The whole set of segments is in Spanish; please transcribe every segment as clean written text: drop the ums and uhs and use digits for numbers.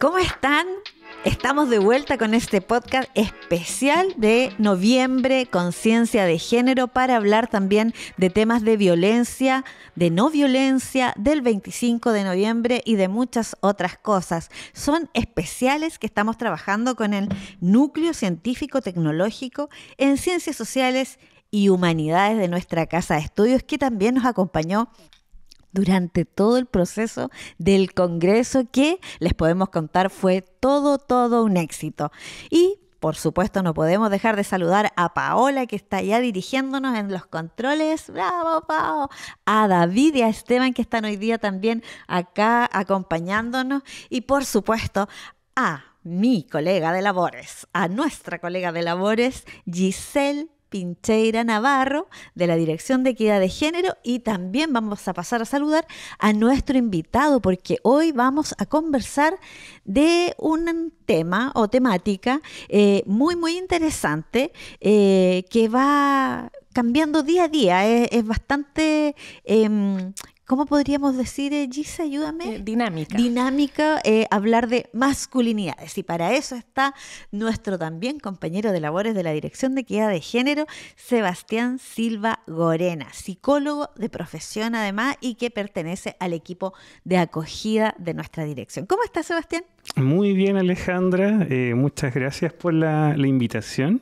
¿Cómo están? Estamos de vuelta con este podcast especial de noviembre, conciencia de género, para hablar también de temas de violencia, de no violencia, del 25 de noviembre y de muchas otras cosas. Son especiales que estamos trabajando con el Núcleo Científico Tecnológico en Ciencias Sociales y Humanidades de nuestra Casa de Estudios, que también nos acompañó durante todo el proceso del Congreso, que les podemos contar fue todo un éxito. Y por supuesto no podemos dejar de saludar a Paola, que está ya dirigiéndonos en los controles. ¡Bravo, Pao! A David y a Esteban, que están hoy día también acá acompañándonos. Y por supuesto a mi colega de labores, a nuestra colega de labores, Giselle Pincheira Navarro, de la Dirección de Equidad de Género, y también vamos a pasar a saludar a nuestro invitado, porque hoy vamos a conversar de un tema o temática muy interesante, que va cambiando día a día. Es bastante... ¿cómo podríamos decir, Gisa? Ayúdame. Dinámica, hablar de masculinidades. Y para eso está nuestro también compañero de labores de la Dirección de Equidad de Género, Sebastián Silva Gorena, psicólogo de profesión además y que pertenece al equipo de acogida de nuestra dirección. ¿Cómo estás, Sebastián? Muy bien, Alejandra. Muchas gracias por la invitación.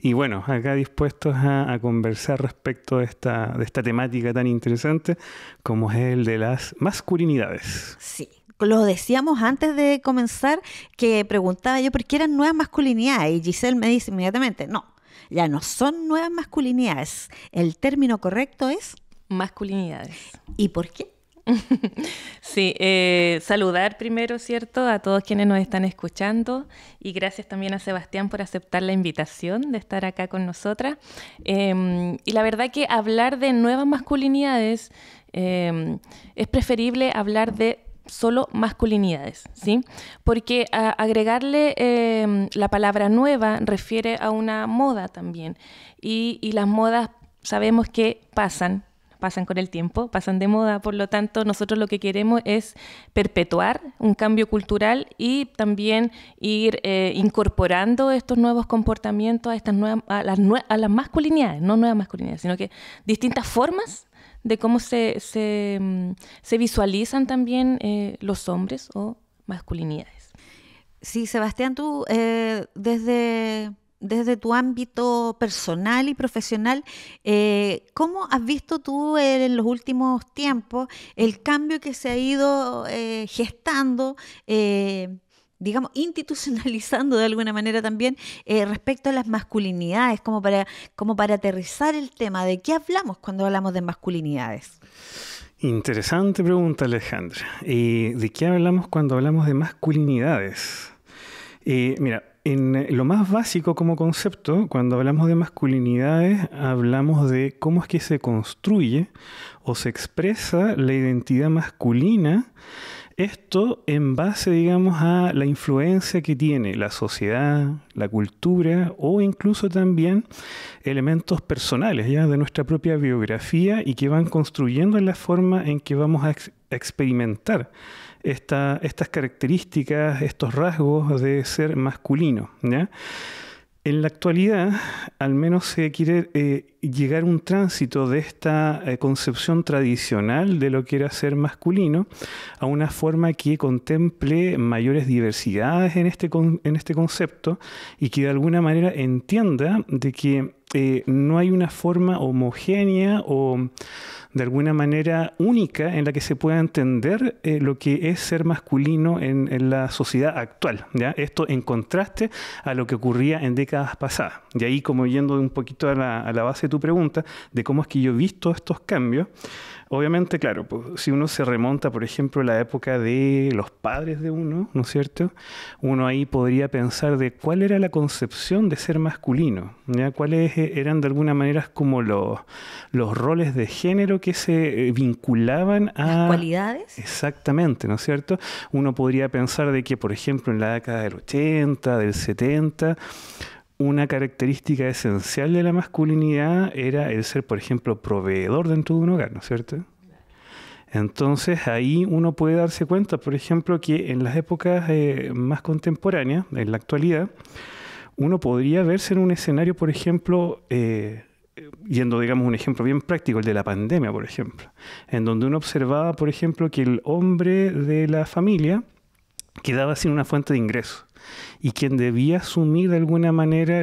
Y bueno, acá dispuestos a conversar respecto de esta temática tan interesante como es el de las masculinidades. Sí, lo decíamos antes de comenzar, que preguntaba yo por qué eran nuevas masculinidades, y Giselle me dice inmediatamente, no, ya no son nuevas masculinidades, el término correcto es masculinidades. ¿Y por qué? Sí, saludar primero, ¿cierto?, a todos quienes nos están escuchando, y gracias también a Sebastián por aceptar la invitación de estar acá con nosotras. Y la verdad que hablar de nuevas masculinidades es preferible hablar de solo masculinidades, ¿sí? Porque agregarle la palabra nueva refiere a una moda también, y las modas sabemos que pasan con el tiempo, pasan de moda. Por lo tanto, nosotros lo que queremos es perpetuar un cambio cultural y también ir incorporando estos nuevos comportamientos a estas a las masculinidades, no nuevas masculinidades, sino que distintas formas de cómo se visualizan también los hombres o masculinidades. Sí, Sebastián, tú desde tu ámbito personal y profesional, ¿cómo has visto tú en los últimos tiempos el cambio que se ha ido gestando, digamos, institucionalizando de alguna manera también, respecto a las masculinidades, como para aterrizar el tema? ¿De qué hablamos cuando hablamos de masculinidades? Interesante pregunta, Alejandra. ¿De qué hablamos cuando hablamos de masculinidades? Mira, en lo más básico como concepto, cuando hablamos de masculinidades, hablamos de cómo es que se construye o se expresa la identidad masculina. Esto en base, digamos, a la influencia que tiene la sociedad, la cultura o incluso también elementos personales ya de nuestra propia biografía, y que van construyendo la forma en que vamos a experimentar estas características, estos rasgos de ser masculino, ¿ya? En la actualidad, al menos se quiere llegar a un tránsito de esta concepción tradicional de lo que era ser masculino a una forma que contemple mayores diversidades en este concepto, y que de alguna manera entienda de que no hay una forma homogénea o de alguna manera única en la que se pueda entender lo que es ser masculino en la sociedad actual, ¿ya? Esto en contraste a lo que ocurría en décadas pasadas. Y ahí, como yendo un poquito a la base de tu pregunta, de cómo es que yo he visto estos cambios, obviamente, claro, pues, si uno se remonta, por ejemplo, a la época de los padres de uno, ¿no es cierto? Uno ahí podría pensar de cuál era la concepción de ser masculino, ¿ya? Cuáles eran de alguna manera como los roles de género que se vinculaban a... ¿Las cualidades? Exactamente, ¿no es cierto? Uno podría pensar de que, por ejemplo, en la década del 80, del 70... una característica esencial de la masculinidad era el ser, por ejemplo, proveedor dentro de un hogar, ¿no es cierto? Entonces ahí uno puede darse cuenta, por ejemplo, que en las épocas más contemporáneas, en la actualidad, uno podría verse en un escenario, por ejemplo, yendo, digamos, un ejemplo bien práctico, el de la pandemia, por ejemplo, en donde uno observaba, por ejemplo, que el hombre de la familia quedaba sin una fuente de ingreso y quien debía asumir de alguna manera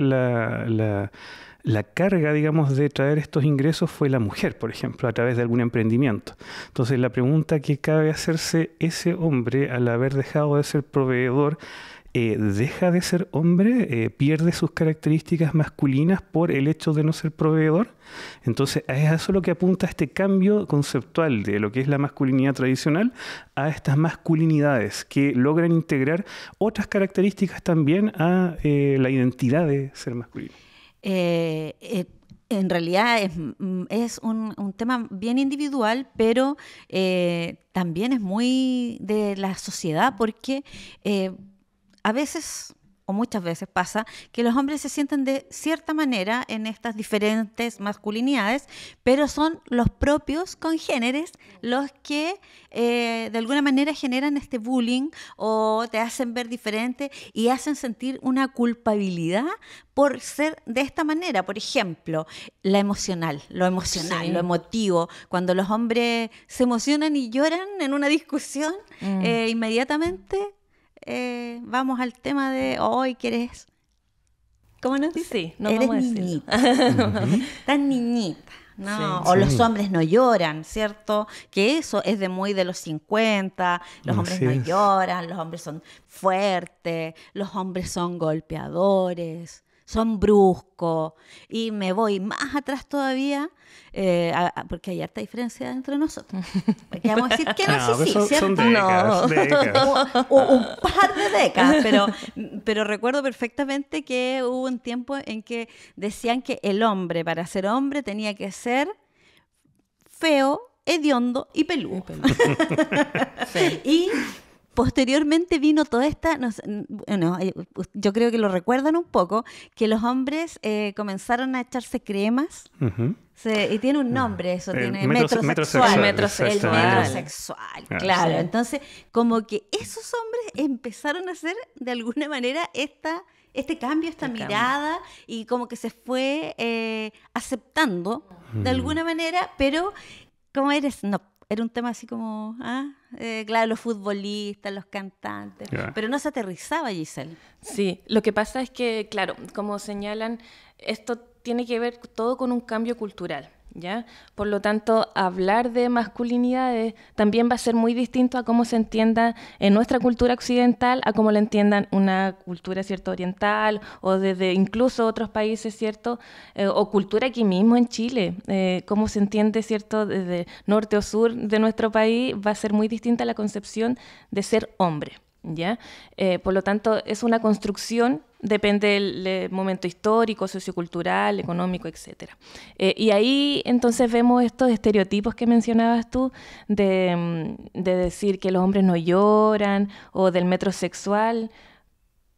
la carga, digamos, de traer estos ingresos fue la mujer, por ejemplo, a través de algún emprendimiento. Entonces, la pregunta que cabe hacerse, ese hombre, al haber dejado de ser proveedor, ¿deja de ser hombre? ¿Pierde sus características masculinas por el hecho de no ser proveedor? Entonces, es a eso lo que apunta este cambio conceptual de lo que es la masculinidad tradicional a estas masculinidades que logran integrar otras características también a la identidad de ser masculino. En realidad es un tema bien individual, pero también es muy de la sociedad, porque a veces o muchas veces pasa que los hombres se sienten de cierta manera en estas diferentes masculinidades, pero son los propios congéneres los que de alguna manera generan este bullying o te hacen ver diferente y hacen sentir una culpabilidad por ser de esta manera. Por ejemplo, lo emocional, sí, lo emotivo. Cuando los hombres se emocionan y lloran en una discusión, inmediatamente vamos al tema de hoy ¿quieres? ¿Cómo nos dice? Sí, no eres vamos niñita. Tan niñita, ¿no? Sí, o sí. los hombres no lloran, ¿cierto? Que eso es de muy de los 50, los hombres Así no es. lloran, los hombres son fuertes, los hombres son golpeadores, son bruscos, y me voy más atrás todavía, porque hay harta diferencia entre nosotros. Porque vamos a decir que no, No, sí, pero ¿cierto? son décadas, No. décadas. Un par de décadas, pero recuerdo perfectamente que hubo un tiempo en que decían que el hombre, para ser hombre, tenía que ser feo, hediondo y peludo. Sí. Y posteriormente vino toda esta, yo creo que lo recuerdan un poco, que los hombres comenzaron a echarse cremas. Ujú. Y tiene un nombre eso, tiene metrosexual. metrosexual. El Metrosexual. metrosexual, Ah, claro. sí. Entonces, como que esos hombres empezaron a hacer de alguna manera este cambio, esta mirada, y como que se fue aceptando de alguna manera, pero como era un tema así como, claro, los futbolistas, los cantantes, Ya. pero no se aterrizaba, Giselle. Sí, lo que pasa es que, claro, como señalan, esto tiene que ver todo con un cambio cultural, ¿ya? Por lo tanto, hablar de masculinidades también va a ser muy distinto a cómo se entienda en nuestra cultura occidental, a cómo la entiendan una cultura, ¿cierto?, oriental, o desde incluso otros países, ¿cierto?, o cultura aquí mismo en Chile. Cómo se entiende, ¿cierto?, desde norte o sur de nuestro país, va a ser muy distinta la concepción de ser hombre, ¿ya? Por lo tanto, es una construcción, depende del momento histórico, sociocultural, económico, etc. Y ahí entonces vemos estos estereotipos que mencionabas tú de decir que los hombres no lloran o del metrosexual.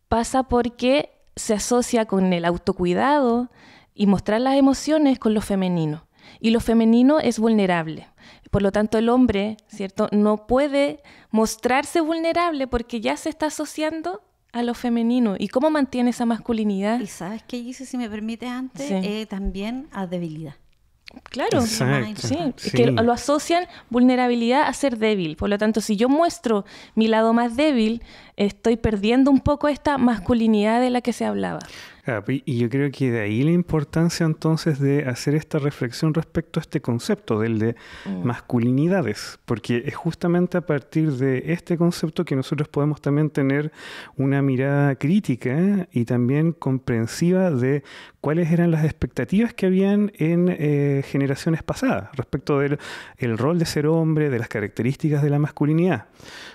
Pasa porque se asocia con el autocuidado y mostrar las emociones con lo femenino. Y lo femenino es vulnerable. Por lo tanto, el hombre, ¿cierto?, no puede mostrarse vulnerable porque ya se está asociando a lo femenino. ¿Y cómo mantiene esa masculinidad? Y ¿sabes qué, Giselle, si me permite antes? Sí. También a debilidad. Claro, Exacto. sí, Sí. es que lo asocian vulnerabilidad a ser débil. Por lo tanto, si yo muestro mi lado más débil, estoy perdiendo un poco esta masculinidad de la que se hablaba. Y yo creo que de ahí la importancia entonces de hacer esta reflexión respecto a este concepto del de masculinidades, porque es justamente a partir de este concepto que nosotros podemos también tener una mirada crítica y también comprensiva de cuáles eran las expectativas que habían en generaciones pasadas respecto del el rol de ser hombre, de las características de la masculinidad.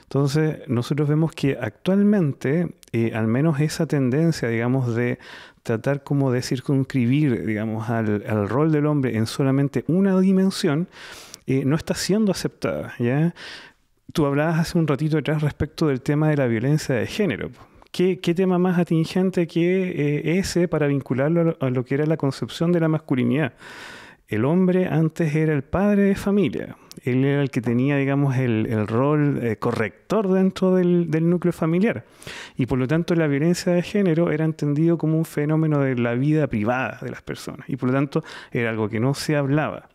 Entonces, nosotros vemos que actualmente, al menos esa tendencia, digamos, de tratar como de circunscribir, digamos, al rol del hombre en solamente una dimensión, no está siendo aceptada, ¿ya? Tú hablabas hace un ratito atrás respecto del tema de la violencia de género. ¿Qué tema más atingente que ese para vincularlo a lo que era la concepción de la masculinidad? El hombre antes era el padre de familia Él era el que tenía, digamos, el rol corrector dentro del núcleo familiar. Y por lo tanto la violencia de género era entendido como un fenómeno de la vida privada de las personas. Y por lo tanto era algo que no se hablaba.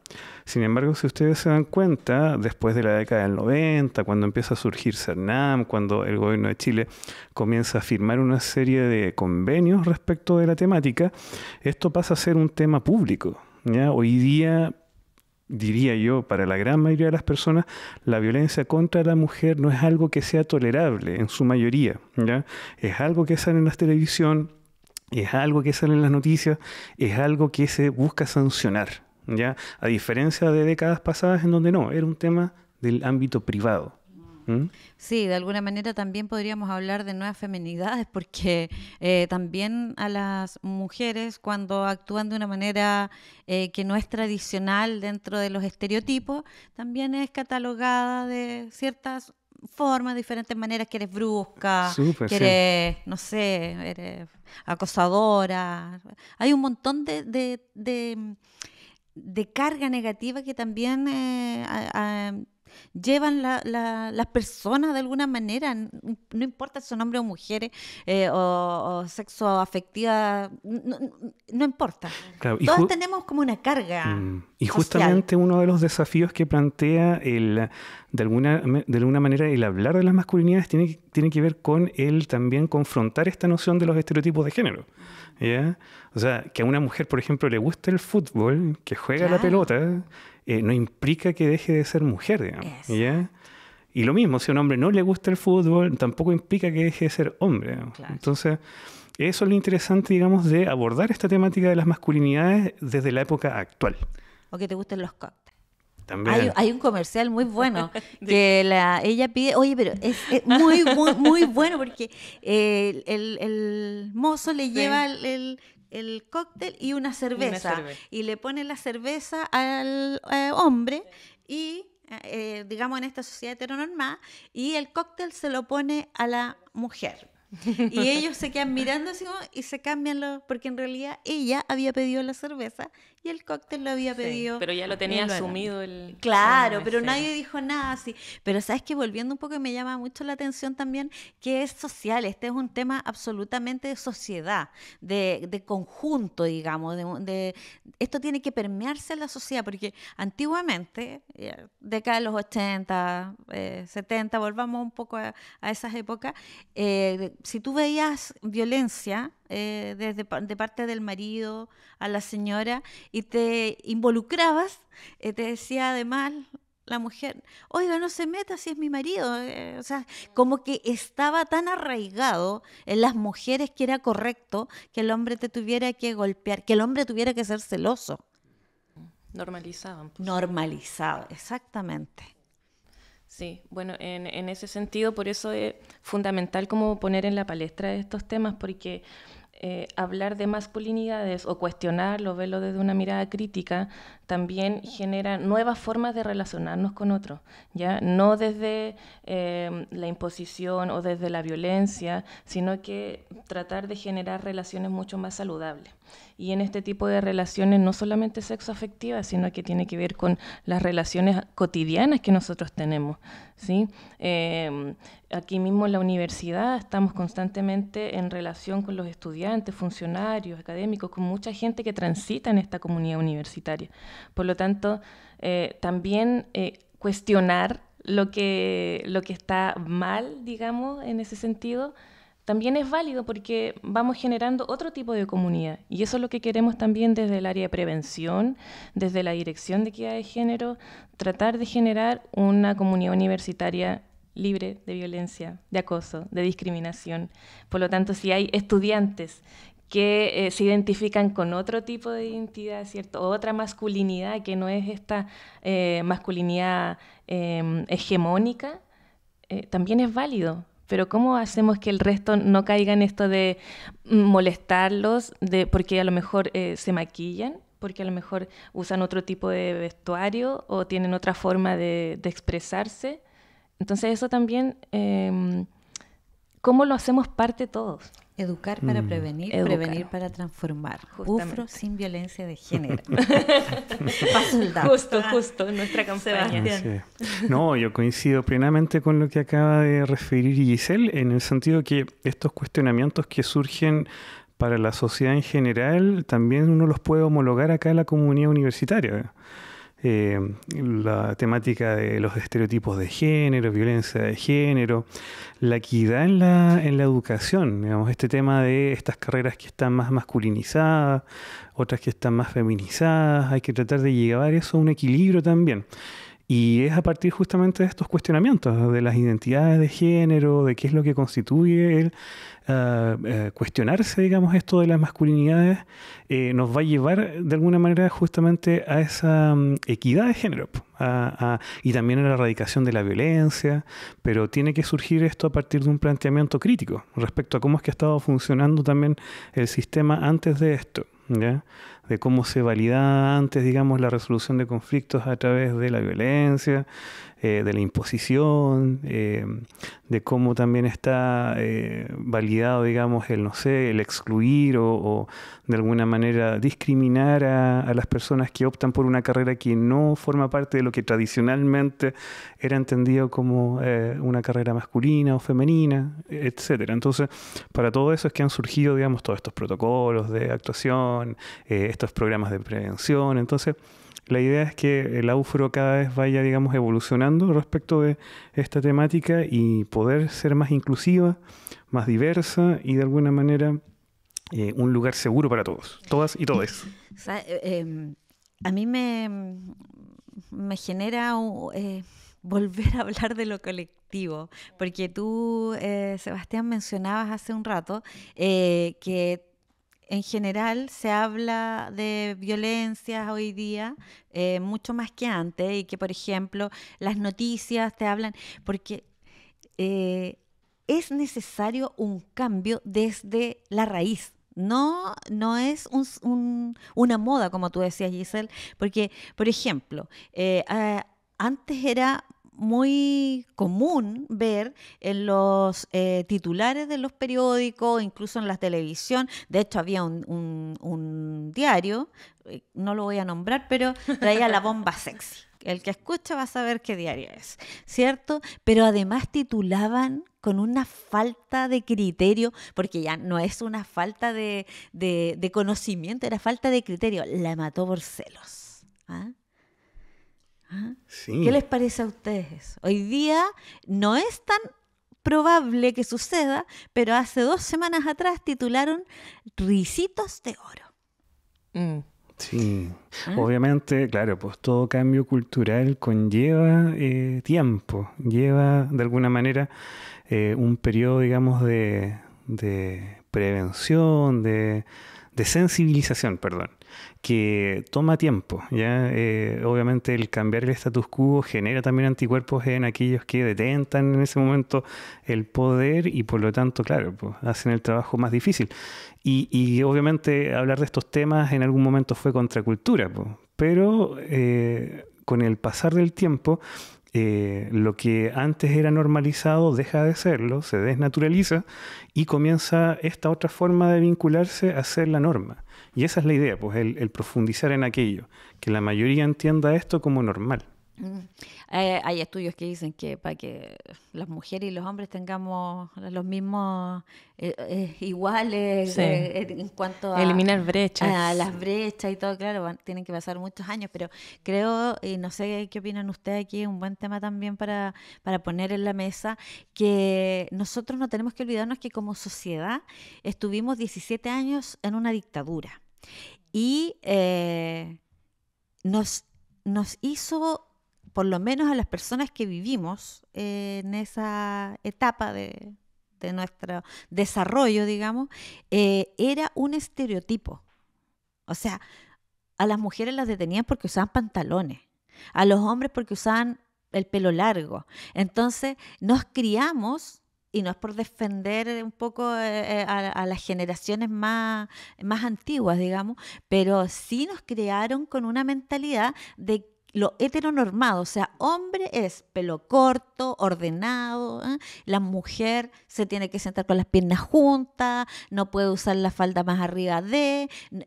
Sin embargo, si ustedes se dan cuenta, después de la década del 90, cuando empieza a surgir CERNAM, cuando el gobierno de Chile comienza a firmar una serie de convenios respecto de la temática, esto pasa a ser un tema público, ¿ya? Hoy día, diría yo, para la gran mayoría de las personas, la violencia contra la mujer no es algo que sea tolerable en su mayoría, ¿ya? Es algo que sale en la televisión, es algo que sale en las noticias, es algo que se busca sancionar, ¿ya? A diferencia de décadas pasadas en donde no, era un tema del ámbito privado. ¿Mm? Sí, de alguna manera también podríamos hablar de nuevas feminidades, porque también a las mujeres, cuando actúan de una manera que no es tradicional dentro de los estereotipos, también es catalogada de ciertas formas, diferentes maneras, que eres brusca, Súper, que sí. eres, no sé, eres acosadora. Hay un montón de carga negativa que también llevan las personas de alguna manera, no importa si son hombres o mujeres, o sexo afectiva, no importa. Claro, Todos tenemos como una carga y social. justamente uno de los desafíos que plantea de alguna manera el hablar de las masculinidades tiene que ver con el también confrontar esta noción de los estereotipos de género, ¿ya? O sea, que a una mujer, por ejemplo, le guste el fútbol, que juega la pelota, no implica que deje de ser mujer, digamos, ¿ya? Y lo mismo, si a un hombre no le gusta el fútbol, tampoco implica que deje de ser hombre, digamos. Claro. Entonces, eso es lo interesante, digamos, de abordar esta temática de las masculinidades desde la época actual. O que te gusten los cócteles. También. Hay un comercial muy bueno que ella pide, oye, pero es muy, muy, muy bueno, porque el mozo le lleva el cóctel y una cerveza, y le pone la cerveza al hombre, y digamos en esta sociedad heteronormada, y el cóctel se lo pone a la mujer. Y ellos se quedan mirando así y se cambian porque en realidad ella había pedido la cerveza y el cóctel lo había pedido. Pero ya lo tenía asumido Claro, pero nadie dijo nada así. Pero sabes que, volviendo un poco, me llama mucho la atención también que es social. Este es un tema absolutamente de sociedad, de conjunto, digamos. Esto tiene que permearse en la sociedad, porque antiguamente, década de los 80, 70, volvamos un poco a esas épocas, si tú veías violencia de parte del marido a la señora y te involucrabas, te decía además la mujer, oiga, no se meta si es mi marido. O sea, como que estaba tan arraigado en las mujeres que era correcto que el hombre te tuviera que golpear, que el hombre tuviera que ser celoso. Normalizaban. Pues. Normalizado, exactamente. Sí, bueno, en ese sentido, por eso es fundamental como poner en la palestra estos temas, porque hablar de masculinidades o cuestionarlo, verlo desde una mirada crítica, también genera nuevas formas de relacionarnos con otros, ¿ya? No desde la imposición o desde la violencia, sino que tratar de generar relaciones mucho más saludables. Y en este tipo de relaciones no solamente sexoafectivas, sino que tiene que ver con las relaciones cotidianas que nosotros tenemos, ¿sí? Aquí mismo en la universidad estamos constantemente en relación con los estudiantes, funcionarios, académicos, con mucha gente que transita en esta comunidad universitaria. Por lo tanto, también cuestionar lo que está mal, digamos, en ese sentido, también es válido, porque vamos generando otro tipo de comunidad, y eso es lo que queremos también desde el área de prevención, desde la Dirección de Equidad de Género, tratar de generar una comunidad universitaria libre de violencia, de acoso, de discriminación. Por lo tanto, si hay estudiantes que se identifican con otro tipo de identidad, ¿cierto? O otra masculinidad que no es esta masculinidad hegemónica, también es válido. Pero ¿cómo hacemos que el resto no caiga en esto de molestarlos, porque a lo mejor se maquillan, porque a lo mejor usan otro tipo de vestuario o tienen otra forma de expresarse? Entonces eso también, ¿cómo lo hacemos parte todos? Educar para prevenir, Educar. prevenir para transformar. Justamente. UFRO sin violencia de género. Paso el dato. Justo, nuestra campaña. Sebastián. Sí. No, yo coincido plenamente con lo que acaba de referir Giselle, en el sentido que estos cuestionamientos que surgen para la sociedad en general, también uno los puede homologar acá en la comunidad universitaria. La temática de los estereotipos de género, violencia de género, la equidad en la educación, digamos, este tema de estas carreras que están más masculinizadas, otras que están más feminizadas, hay que tratar de llevar eso a un equilibrio también. Y es a partir justamente de estos cuestionamientos, de las identidades de género, de qué es lo que constituye el cuestionarse, digamos, esto de las masculinidades, nos va a llevar de alguna manera justamente a esa equidad de género y también a la erradicación de la violencia, pero tiene que surgir esto a partir de un planteamiento crítico respecto a cómo es que ha estado funcionando también el sistema antes de esto, ¿ya? De cómo se validaba antes, digamos, la resolución de conflictos a través de la violencia, de la imposición, de cómo también está validado, digamos, el excluir o de alguna manera discriminar a las personas que optan por una carrera que no forma parte de lo que tradicionalmente era entendido como una carrera masculina o femenina, etcétera. Entonces, para todo eso es que han surgido, digamos, todos estos protocolos de actuación, estos programas de prevención. Entonces, la idea es que la UFRO cada vez vaya, digamos, evolucionando respecto de esta temática y poder ser más inclusiva, más diversa y de alguna manera un lugar seguro para todos, todas y todes. O sea, a mí me genera volver a hablar de lo colectivo, porque tú, Sebastián, mencionabas hace un rato que en general se habla de violencias hoy día mucho más que antes y que, por ejemplo, las noticias te hablan, porque es necesario un cambio desde la raíz. No es una moda, como tú decías, Giselle, porque, por ejemplo, antes era muy común ver en los titulares de los periódicos, incluso en la televisión. De hecho, había un diario, no lo voy a nombrar, pero traía la bomba sexy. El que escucha va a saber qué diario es, ¿cierto? Pero además titulaban con una falta de criterio, porque ya no es una falta de conocimiento, era falta de criterio. La mató por celos. ¿Ah? ¿Ah? Sí. ¿Qué les parece a ustedes eso? Hoy día no es tan probable que suceda, pero hace 2 semanas atrás titularon Ricitos de Oro. Sí, obviamente, claro, pues todo cambio cultural conlleva tiempo, lleva de alguna manera un periodo, digamos, de prevención, de sensibilización, perdón, que toma tiempo, ¿ya? Obviamente el cambiar el status quo genera también anticuerpos en aquellos que detentan en ese momento el poder y por lo tanto, claro, pues hacen el trabajo más difícil. Y obviamente hablar de estos temas en algún momento fue contracultura, pues, pero con el pasar del tiempo lo que antes era normalizado deja de serlo, se desnaturaliza y comienza esta otra forma de vincularse a ser la norma. Y esa es la idea, pues el profundizar en aquello, que la mayoría entienda esto como normal. Hay estudios que dicen que para que las mujeres y los hombres tengamos los mismos iguales, Sí. En cuanto a Eliminar brechas. a las brechas y todo, claro, tienen que pasar muchos años, pero creo, y no sé qué opinan ustedes aquí, es un buen tema también para poner en la mesa, que nosotros no tenemos que olvidarnos que como sociedad estuvimos 17 años en una dictadura y nos hizo, por lo menos a las personas que vivimos en esa etapa de nuestro desarrollo, digamos, era un estereotipo. O sea, a las mujeres las detenían porque usaban pantalones, a los hombres porque usaban el pelo largo. Entonces, nos criamos, y no es por defender un poco a las generaciones más antiguas, digamos, pero sí nos crearon con una mentalidad de lo heteronormado, o sea, hombre es pelo corto, ordenado, ¿eh? La mujer se tiene que sentar con las piernas juntas, no puede usar la falda más arriba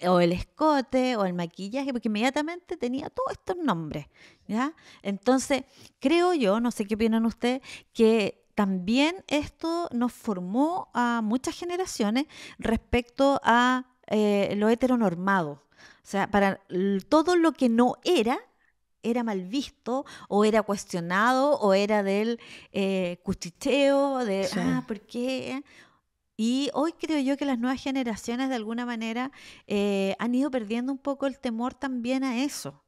o el escote, o el maquillaje, porque inmediatamente tenía todos estos nombres, ¿ya? Entonces, creo yo, no sé qué opinan ustedes, que también esto nos formó a muchas generaciones respecto a lo heteronormado. O sea, para todo lo que no era mal visto o era cuestionado o era del cuchicheo, Sí. ¿por qué? Y hoy creo yo que las nuevas generaciones de alguna manera han ido perdiendo un poco el temor también a eso.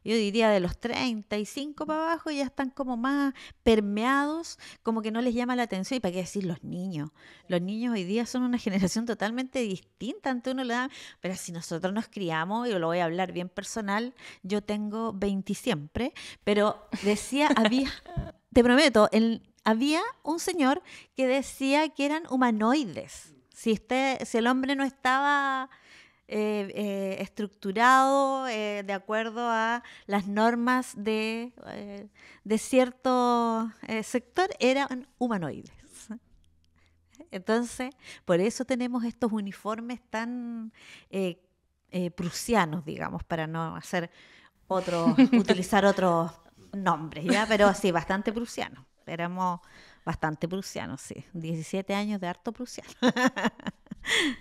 Yo diría de los 35 para abajo ya están como más permeados, como que no les llama la atención. ¿Y para qué decir los niños? Los niños hoy día son una generación totalmente distinta. Antes uno le da, pero si nosotros nos criamos, y lo voy a hablar bien personal, yo tengo 20 siempre, pero decía, te prometo, había un señor que decía que eran humanoides. Si el hombre no estaba estructurado de acuerdo a las normas de cierto sector, eran humanoides. Entonces, por eso tenemos estos uniformes tan prusianos, digamos, para no utilizar otros nombres, ¿ya? Pero sí, bastante prusianos. Éramos bastante prusianos, sí. 17 años de harto prusiano.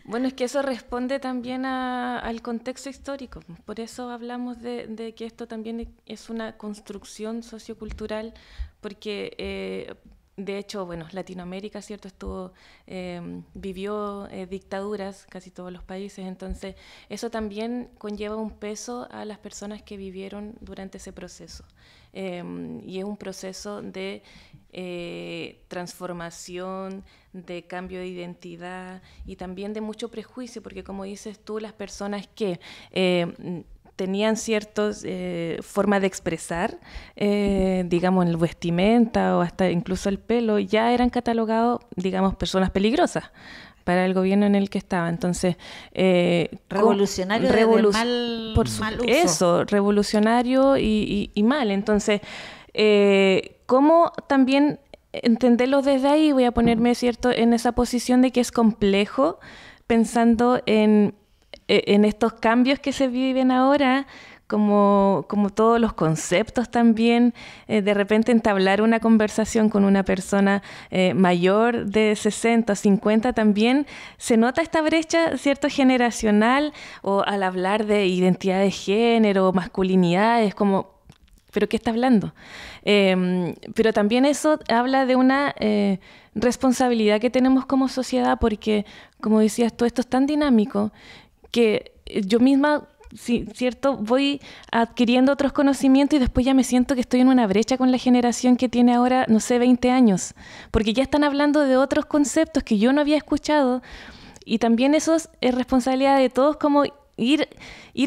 Bueno, es que eso responde también al contexto histórico. Por eso hablamos de que esto también es una construcción sociocultural, porque de hecho, bueno, Latinoamérica, ¿cierto? Vivió dictaduras, casi todos los países, entonces eso también conlleva un peso a las personas que vivieron durante ese proceso. Y es un proceso de transformación, de cambio de identidad y también de mucho prejuicio, porque como dices tú, las personas que tenían ciertas formas de expresar, digamos, en la vestimenta o hasta incluso el pelo, ya eran catalogados, digamos, personas peligrosas para el gobierno en el que estaba. Entonces, revolucionario mal uso. Eso, revolucionario y mal. Entonces, ¿cómo también entenderlo desde ahí? Voy a ponerme, ¿cierto?, en esa posición de que es complejo, pensando en estos cambios que se viven ahora, como todos los conceptos también, de repente entablar una conversación con una persona mayor de 60 o 50 también se nota esta brecha, ¿cierto?, generacional, o al hablar de identidad de género, masculinidad, es como, ¿pero qué está hablando? Pero también eso habla de una responsabilidad que tenemos como sociedad, porque, como decías tú, esto es tan dinámico que yo misma, sí, cierto, voy adquiriendo otros conocimientos y después ya me siento que estoy en una brecha con la generación que tiene ahora, no sé, 20 años, porque ya están hablando de otros conceptos que yo no había escuchado, y también eso es responsabilidad de todos, como ir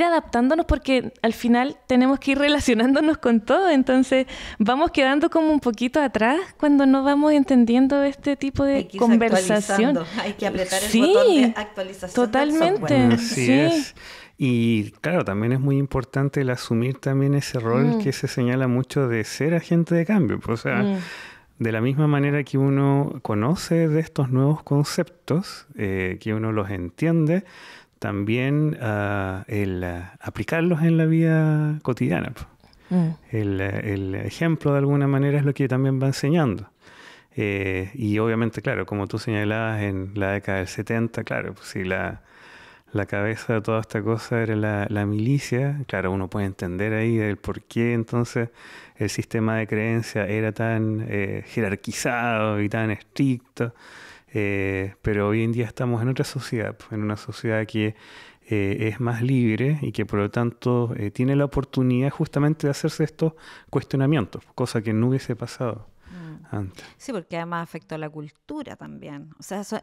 adaptándonos, porque al final tenemos que ir relacionándonos con todo, entonces vamos quedando como un poquito atrás cuando no vamos entendiendo este tipo de conversación. Hay que apretar el botón de actualización. Totalmente. Así es. Y claro, también es muy importante el asumir también ese rol que se señala mucho de ser agente de cambio. Pues, o sea, de la misma manera que uno conoce de estos nuevos conceptos, que uno los entiende, también el aplicarlos en la vida cotidiana. El ejemplo, de alguna manera, es lo que también va enseñando. Y obviamente, claro, como tú señalabas, en la década del 70, claro, pues si la cabeza de toda esta cosa era la milicia, claro, uno puede entender ahí el por qué entonces el sistema de creencias era tan jerarquizado y tan estricto. Pero hoy en día estamos en otra sociedad, en una sociedad que es más libre y que por lo tanto tiene la oportunidad justamente de hacerse estos cuestionamientos, cosa que no hubiese pasado antes. Sí, porque además afectó a la cultura también. O sea, eso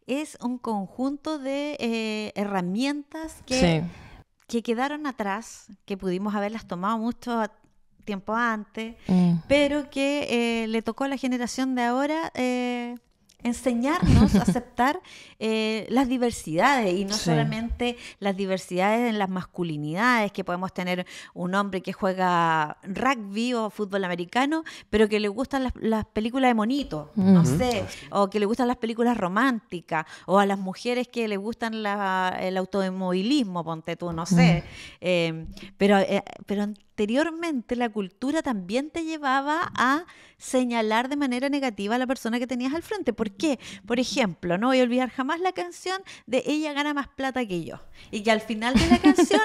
es un conjunto de herramientas que quedaron atrás, que pudimos haberlas tomado mucho tiempo antes, pero que le tocó a la generación de ahora enseñarnos a aceptar las diversidades y no solamente las diversidades en las masculinidades, que podemos tener un hombre que juega rugby o fútbol americano, pero que le gustan las películas de monitos, no sé, o que le gustan las películas románticas, o a las mujeres que le gustan el automovilismo, ponte tú, no sé. Pero anteriormente la cultura también te llevaba a señalar de manera negativa a la persona que tenías al frente. ¿Por qué? Por ejemplo, no voy a olvidar jamás la canción de Ella gana más plata que yo. Y que al final de la canción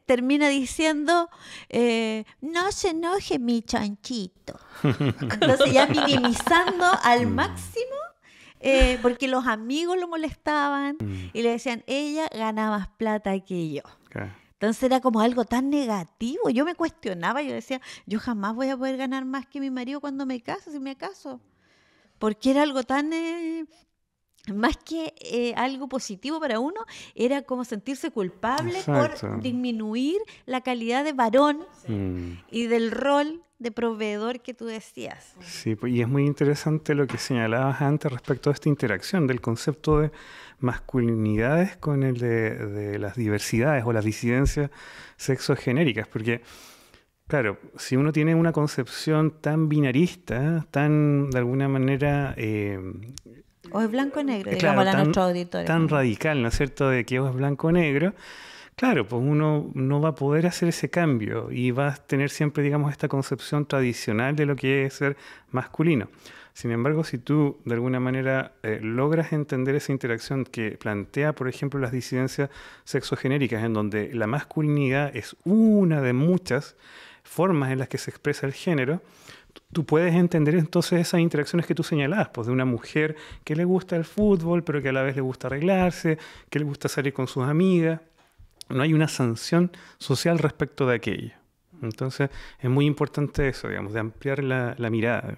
termina diciendo, no se enoje mi chanchito. Entonces ya minimizando al máximo, porque los amigos lo molestaban y le decían, ella gana más plata que yo. Okay. Entonces era como algo tan negativo. Yo me cuestionaba, yo decía, yo jamás voy a poder ganar más que mi marido cuando me caso, si me caso. Porque era algo tan, más que algo positivo para uno, era como sentirse culpable por disminuir la calidad de varón y del rol de proveedor que tú decías. Sí, y es muy interesante lo que señalabas antes respecto a esta interacción del concepto de masculinidades con el de las diversidades o las disidencias sexogenéricas, porque, claro, si uno tiene una concepción tan binarista, tan, de alguna manera... o es blanco o negro, digamos, a nuestros auditores. Tan radical, ¿no es cierto?, de que o es blanco o negro. Claro, pues uno no va a poder hacer ese cambio y va a tener siempre, digamos, esta concepción tradicional de lo que es ser masculino. Sin embargo, si tú, de alguna manera, logras entender esa interacción que plantea, por ejemplo, las disidencias sexogenéricas, en donde la masculinidad es una de muchas formas en las que se expresa el género, tú puedes entender entonces esas interacciones que tú señalabas, pues de una mujer que le gusta el fútbol, pero que a la vez le gusta arreglarse, que le gusta salir con sus amigas. No hay una sanción social respecto de aquello. Entonces, es muy importante eso, digamos, de ampliar la mirada.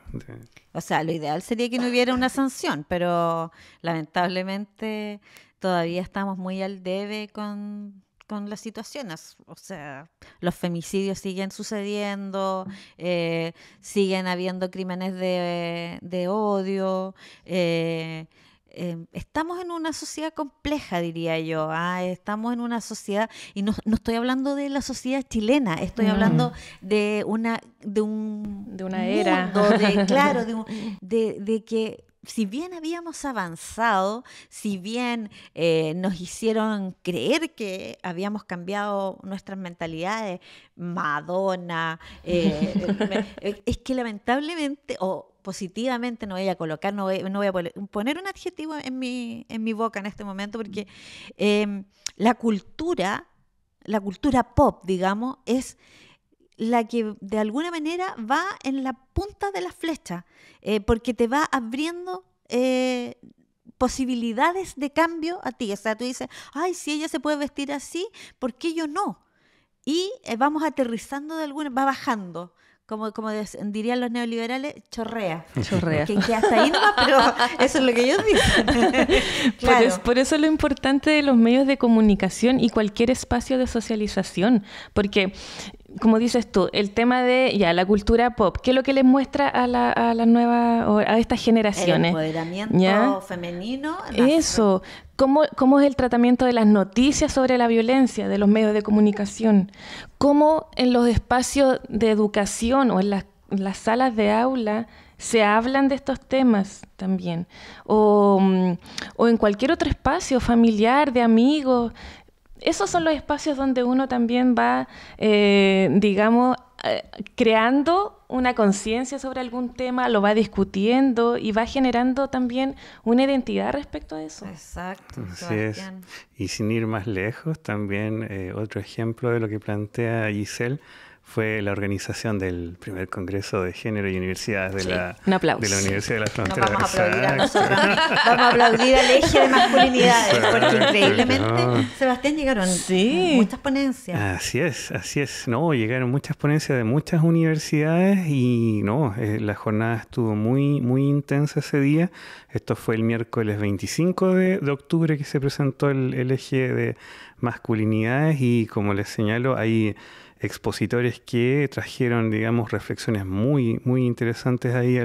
O sea, lo ideal sería que no hubiera una sanción, pero lamentablemente todavía estamos muy al debe con las situaciones. O sea, los femicidios siguen sucediendo, siguen habiendo crímenes de odio, estamos en una sociedad compleja, diría yo. Estamos en una sociedad, y no estoy hablando de la sociedad chilena, estoy hablando de una era. Claro, de que si bien habíamos avanzado, si bien nos hicieron creer que habíamos cambiado nuestras mentalidades, Madonna, es que lamentablemente, o positivamente, no voy a colocar, no voy a poner un adjetivo en mi boca en este momento, porque la cultura pop, digamos, es la que de alguna manera va en la punta de la flecha, porque te va abriendo posibilidades de cambio a ti. O sea, tú dices, ay, si ella se puede vestir así, ¿por qué yo no? Y vamos aterrizando va bajando. Como dirían los neoliberales, chorrea. Que hasta ahí nomás, pero eso es lo que ellos dicen. Claro. Por eso es lo importante de los medios de comunicación y cualquier espacio de socialización, porque, como dices tú, el tema de la cultura pop, ¿qué es lo que les muestra a la nueva, o a estas generaciones? El empoderamiento femenino. Eso. ¿Cómo es el tratamiento de las noticias sobre la violencia de los medios de comunicación? ¿Cómo en los espacios de educación o en las salas de aula se hablan de estos temas también? O en cualquier otro espacio familiar, de amigos. Esos son los espacios donde uno también va, digamos, creando una conciencia sobre algún tema, lo va discutiendo y va generando también una identidad respecto a eso. Exacto. Así es. Y sin ir más lejos, también otro ejemplo de lo que plantea Giselle fue la organización del primer Congreso de Género y Universidades de la Universidad de la Frontera. No vamos a aplaudir a nosotros, vamos a aplaudir al eje de masculinidades, porque increíblemente, Sebastián, llegaron muchas ponencias. Así es. No, llegaron muchas ponencias de muchas universidades y la jornada estuvo muy, muy intensa ese día. Esto fue el miércoles 25 de octubre que se presentó el eje de masculinidades y, como les señalo, hay expositores que trajeron, digamos, reflexiones muy, muy interesantes ahí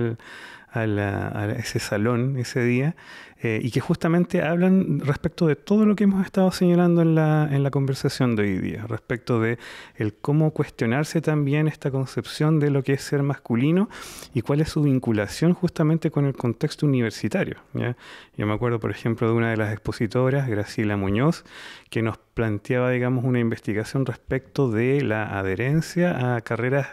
a ese salón ese día, y que justamente hablan respecto de todo lo que hemos estado señalando en la conversación de hoy día, respecto de el cómo cuestionarse también esta concepción de lo que es ser masculino y cuál es su vinculación justamente con el contexto universitario, ¿ya? Yo me acuerdo, por ejemplo, de una de las expositoras, Graciela Muñoz, que nos planteaba, digamos, una investigación respecto de la adherencia a carreras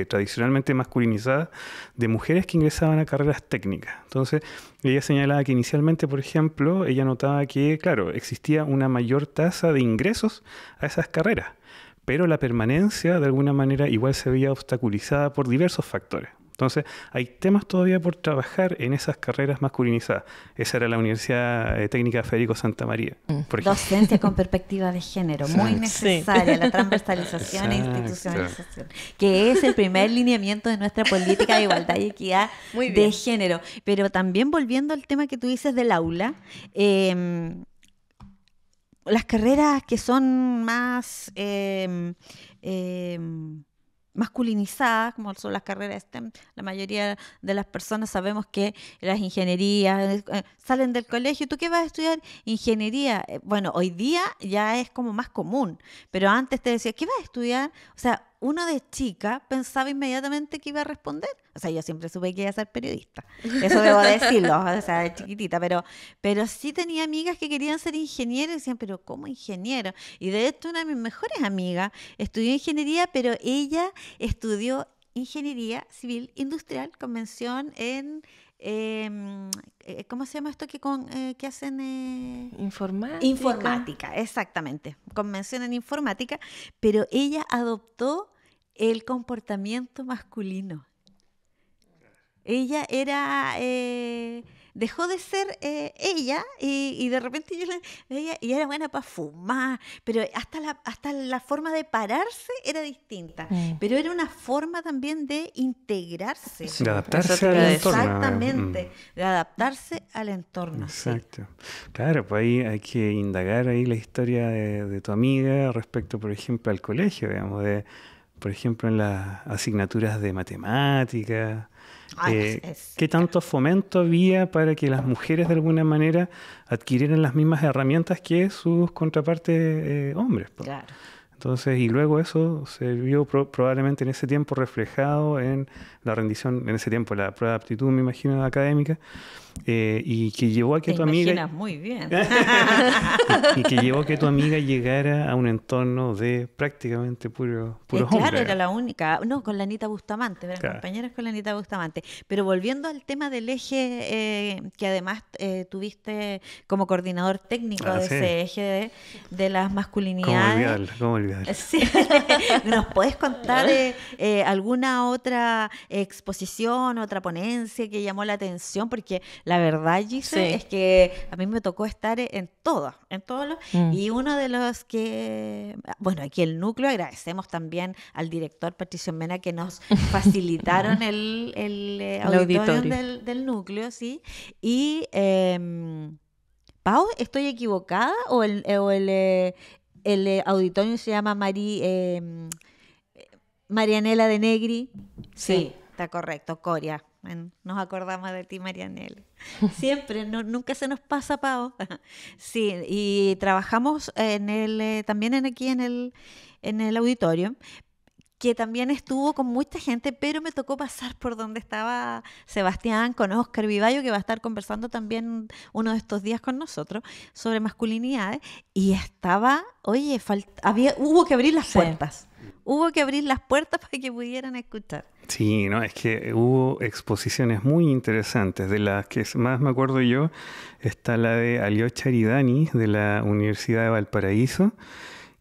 tradicionalmente masculinizadas de mujeres que ingresaban a carreras técnicas. Entonces, ella señalaba que inicialmente, por ejemplo, ella notaba que, claro, existía una mayor tasa de ingresos a esas carreras, pero la permanencia, de alguna manera, igual se veía obstaculizada por diversos factores. Entonces, hay temas todavía por trabajar en esas carreras masculinizadas. Esa era la Universidad Técnica Federico Santa María, por ejemplo. Docencia con perspectiva de género, muy necesaria, la transversalización e institucionalización, que es el primer lineamiento de nuestra política de igualdad y equidad de género. Pero también volviendo al tema que tú dices del aula, las carreras que son más masculinizadas, como son las carreras STEM, la mayoría de las personas sabemos que las ingenierías salen del colegio. ¿Tú qué vas a estudiar? Ingeniería. Bueno, hoy día ya es como más común, pero antes te decía, ¿qué vas a estudiar? O sea, uno de chica pensaba inmediatamente que iba a responder. O sea, yo siempre supe que iba a ser periodista. Eso debo decirlo, o sea, de chiquitita. Pero sí tenía amigas que querían ser ingenieras y decían, ¿pero cómo ingeniero? Y de hecho, una de mis mejores amigas estudió ingeniería, pero ella estudió ingeniería civil industrial con mención en... ¿cómo se llama esto que hacen? Informática, exactamente. Con mención en informática, pero ella adoptó el comportamiento masculino. Ella era... dejó de ser ella y de repente yo la veía y era buena para fumar, pero hasta la forma de pararse era distinta, pero era una forma también de integrarse, de adaptarse al entorno. Exactamente, de adaptarse al entorno. Exacto. Sí. Claro, pues ahí hay que indagar ahí la historia de tu amiga respecto, por ejemplo, al colegio, digamos, por ejemplo, en las asignaturas de matemáticas. ¿Qué tanto fomento había para que las mujeres de alguna manera adquirieran las mismas herramientas que sus contrapartes hombres? Claro. Entonces, y luego eso se vio probablemente en ese tiempo reflejado en la rendición, en ese tiempo la prueba de aptitud, me imagino, académica, y que llevó a que tu amiga... Te imaginas muy bien. y que llevó a que tu amiga llegara a un entorno de prácticamente puros hombres. Claro, era la única. No, con la Anita Bustamante, eran compañeras con la Anita Bustamante. Pero volviendo al tema del eje, que además tuviste como coordinador técnico de ese eje de las masculinidades. ¿Cómo olvidarlo? Sí. ¿Nos puedes contar alguna otra exposición, otra ponencia que llamó la atención? Porque la verdad, Gise, es que a mí me tocó estar en todos los, y uno de los que, bueno, aquí el núcleo, agradecemos también al director Patricio Mena que nos facilitaron el auditorio del núcleo, ¿sí? Y, Pau, ¿estoy equivocada? ¿O el auditorio se llama Marianela de Negri? Sí, está correcto, Coria. Nos acordamos de ti, Marianela. Siempre, nunca se nos pasa, Pau. Sí, y trabajamos también aquí en el auditorio, que también estuvo con mucha gente, pero me tocó pasar por donde estaba Sebastián con Óscar Vivallo, que va a estar conversando también uno de estos días con nosotros sobre masculinidades, y estaba, oye, hubo que abrir las puertas. Hubo que abrir las puertas para que pudieran escuchar. Sí, no, es que hubo exposiciones muy interesantes. De las que más me acuerdo yo, está la de Alió Charidani, de la Universidad de Valparaíso,